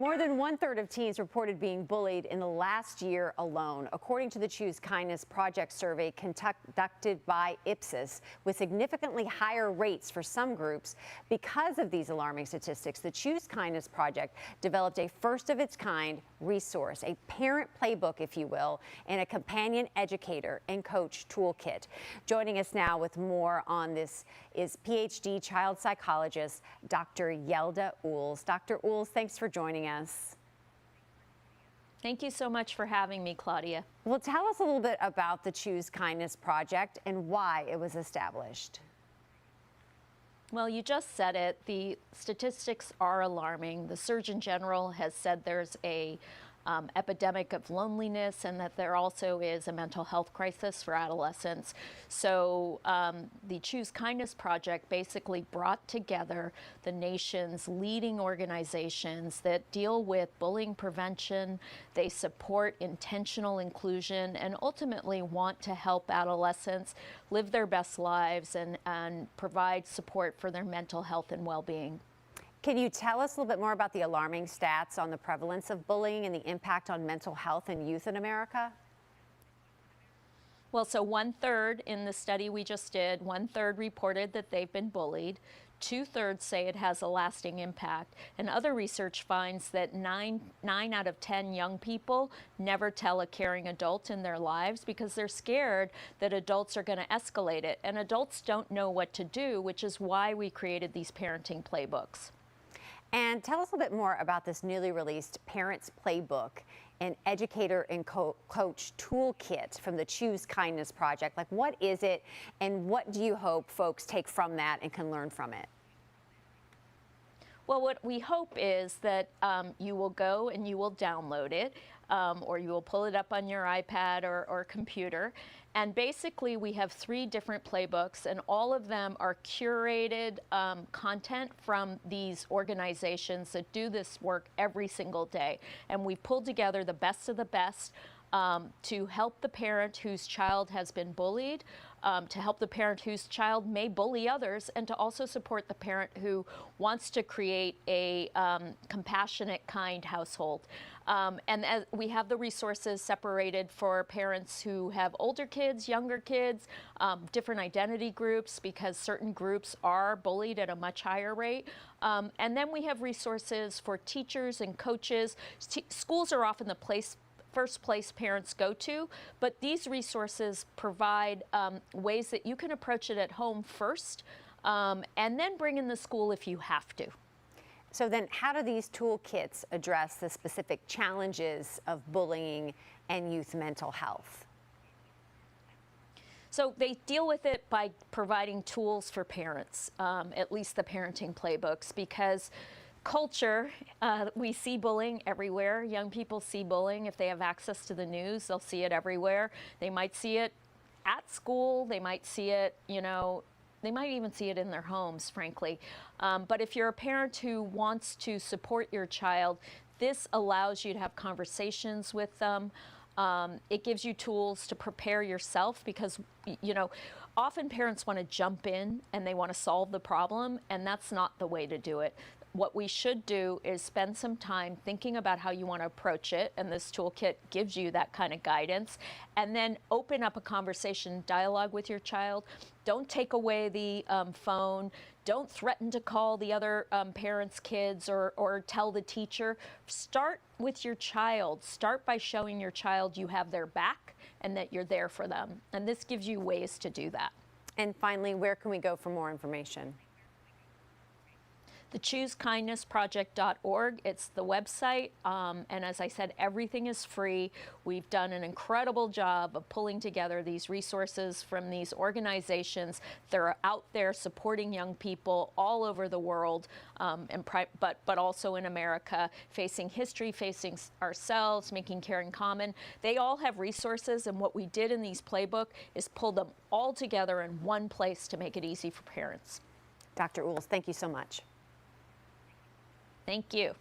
More than one-third of teens reported being bullied in the last year alone, according to the Choose Kindness Project survey conducted by Ipsos, with significantly higher rates for some groups. Because of these alarming statistics, the Choose Kindness Project developed a first-of-its-kind resource, a parent playbook, if you will, and a companion educator and coach toolkit. Joining us now with more on this is PhD child psychologist Dr. Yelda Oels. Dr. Oels, thanks for joining us. Thank you so much for having me, Claudia. Well, tell us a little bit about the Choose Kindness Project and why it was established. Well, you just said it. The statistics are alarming. The Surgeon General has said there's a epidemic of loneliness and that there also is a mental health crisis for adolescents. So the Choose Kindness Project basically brought together the nation's leading organizations that deal with bullying prevention. They support intentional inclusion and ultimately want to help adolescents live their best lives and provide support for their mental health and well-being. Can you tell us a little bit more about the alarming stats on the prevalence of bullying and the impact on mental health in youth in America? Well, so 1/3 in the study we just did, 1/3 reported that they've been bullied. 2/3 say it has a lasting impact. And other research finds that nine out of 10 young people never tell a caring adult in their lives because they're scared that adults are going to escalate it. And adults don't know what to do, which is why we created these parenting playbooks. And tell us a bit more about this newly released Parents Playbook and Educator and Coach Toolkit from the Choose Kindness Project. Like, what is it, and what do you hope folks take from that and can learn from it? Well, what we hope is that you will go and you will download it, or you will pull it up on your iPad or computer. And basically, we have 3 different playbooks, and all of them are curated content from these organizations that do this work every single day. And we pulled together the best of the best to help the parent whose child has been bullied, to help the parent whose child may bully others, and to also support the parent who wants to create a compassionate, kind household. And as we have the resources separated for parents who have older kids, younger kids, different identity groups, because certain groups are bullied at a much higher rate. And then we have resources for teachers and coaches. Schools are often the first place parents go to, but these resources provide ways that you can approach it at home first, and then bring in the school if you have to. So then how do these toolkits address the specific challenges of bullying and youth mental health? So they deal with it by providing tools for parents, at least the parenting playbooks, because culture, we see bullying everywhere. Young people see bullying. If they have access to the news, they'll see it everywhere. They might see it at school. They might see it, they might even see it in their homes, frankly. But if you're a parent who wants to support your child, this allows you to have conversations with them. It gives you tools to prepare yourself because, often parents want to jump in and they want to solve the problem, and that's not the way to do it. What we should do is spend some time thinking about how you want to approach it, and this toolkit gives you that kind of guidance, and then open up a conversation, dialogue with your child. Don't take away the phone. Don't threaten to call the other parents' kids or tell the teacher. Start with your child. Start by showing your child you have their back and that you're there for them. And this gives you ways to do that. And finally, where can we go for more information? The ChooseKindnessProject.org. It's the website, and as I said, everything is free. We've done an incredible job of pulling together these resources from these organizations that are out there supporting young people all over the world, but also in America, facing history, facing ourselves, making caring common. They all have resources, and what we did in these playbook is pull them all together in one place to make it easy for parents. Dr. Oels, thank you so much. Thank you.